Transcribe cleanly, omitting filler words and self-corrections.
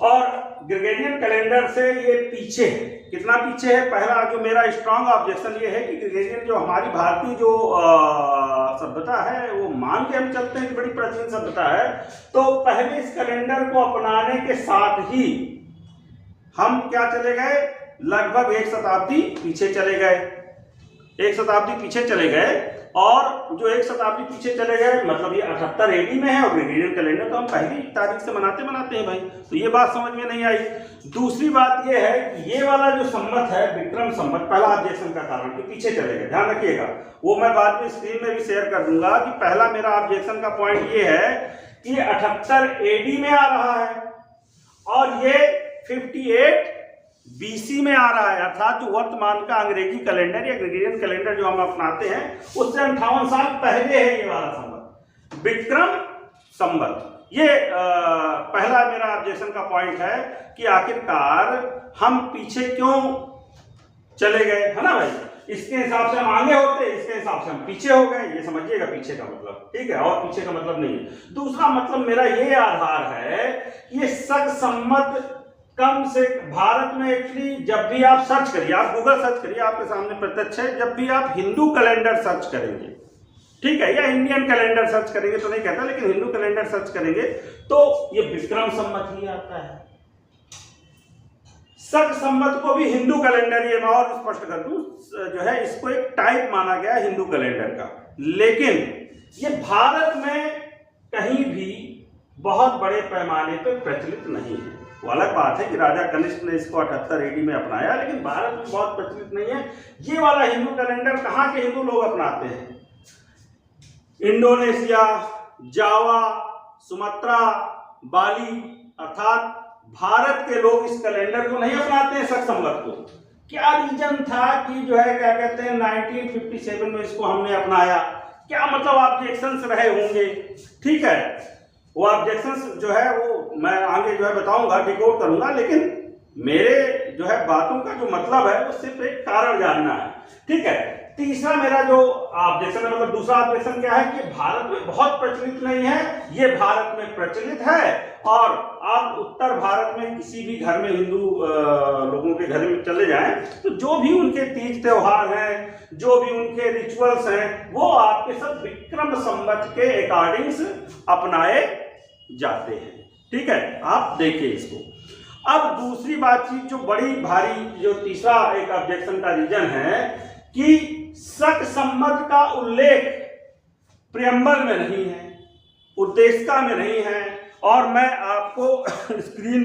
और Gregorian calendar से ये पीछे है। कितना पीछे है? पहला जो मेरा स्ट्रांग ऑब्जेक्शन ये है कि ग्रेगोरियन जो हमारी भारतीय जो सभ्यता है वो मान के हम चलते हैं कि बड़ी प्राचीन सभ्यता है, तो पहले इस कैलेंडर को अपनाने के साथ ही हम क्या चले गए, लगभग एक शताब्दी पीछे चले गए। एक शताब्दी पीछे चले गए, और जो एक शताब्दी पीछे चले गए मतलब ये 78 एडी में है, और ग्रेगोरियन कैलेंडर तो हम पहली तारीख से मनाते हैं भाई। तो ये बात समझ में नहीं आई। दूसरी बात ये है कि ये वाला जो संवत है विक्रम संवत, पहला ऑब्जेक्शन का कारण कि पीछे चले गए, ध्यान रखिएगा, वो मैं बाद में स्क्रीन में भी शेयर कर दूंगा कि पहला मेरा ऑब्जेक्शन का पॉइंट ये है कि 78 एडी में आ रहा है और ये 58 बीसी में आ रहा है, अर्थात जो वर्तमान का अंग्रेजी कैलेंडर या ग्रेगोरियन कैलेंडर जो हम अपनाते हैं उससे 58 साल पहले है ये वाला संवत, विक्रम संवत। ये पहला मेरा ऑब्जेक्शन का पॉइंट है कि आखिरकार हम पीछे क्यों चले गए, है ना भाई। इसके हिसाब से हम आगे होते, इसके हिसाब से हम पीछे हो गए, ये समझिएगा पीछे का मतलब, ठीक है, और पीछे का मतलब नहीं है। दूसरा मतलब मेरा ये आधार है कि ये शक संवत कम से भारत में एक्चुअली जब भी आप सर्च करिए, आप गूगल सर्च करिए, आपके सामने प्रत्यक्ष है, जब भी आप हिंदू कैलेंडर सर्च करेंगे, ठीक है, या इंडियन कैलेंडर सर्च करेंगे तो नहीं कहता, लेकिन हिंदू कैलेंडर सर्च करेंगे तो ये विक्रम संवत ही आता है। शक संवत को भी हिंदू कैलेंडर, ये मैं और स्पष्ट कर दूं, जो है इसको एक टाइप माना गया हिंदू कैलेंडर का, लेकिन ये भारत में कहीं भी बहुत बड़े पैमाने पर प्रचलित नहीं है। वो अलग बात है कि राजा कनिष्क ने इसको 78 एडी में अपनाया, लेकिन भारत में बहुत प्रचलित नहीं है। ये वाला हिंदू कैलेंडर कहाँ के हिंदू लोग अपनाते हैं? इंडोनेशिया, जावा, सुमात्रा, बाली, अर्थात भारत के लोग इस कैलेंडर को नहीं अपनाते हैं, शक संवत को। क्या रीजन था कि जो है क्या कहते हैं 1957 में इसको हमने अपनाया? क्या मतलब ऑब्जेक्शंस रहे होंगे, ठीक है, वो ऑब्जेक्शंस जो है वो मैं आगे जो है बताऊंगा, डिकोड करूंगा, लेकिन मेरे जो है बातों का जो मतलब है वो सिर्फ एक कारण जानना है, ठीक है। तीसरा मेरा जो ऑब्जेक्शन है, मतलब दूसरा ऑब्जेक्शन क्या है कि भारत में बहुत प्रचलित नहीं है, ये भारत में प्रचलित है। और आप उत्तर भारत में किसी भी घर में हिंदू लोगों के घर में चले जाएं तो जो भी उनके तीज त्योहार हैं, जो भी उनके रिचुअल्स हैं, वो आपके सब विक्रम संवत के अकॉर्डिंग्स अपनाए जाते हैं, ठीक है। आप देखिए इसको। अब दूसरी बातचीत जो बड़ी भारी, जो तीसरा एक ऑब्जेक्शन का रीजन है कि शक संवत का उल्लेख प्रियम्बल में नहीं है, उद्देशिका में नहीं है, और मैं आपको स्क्रीन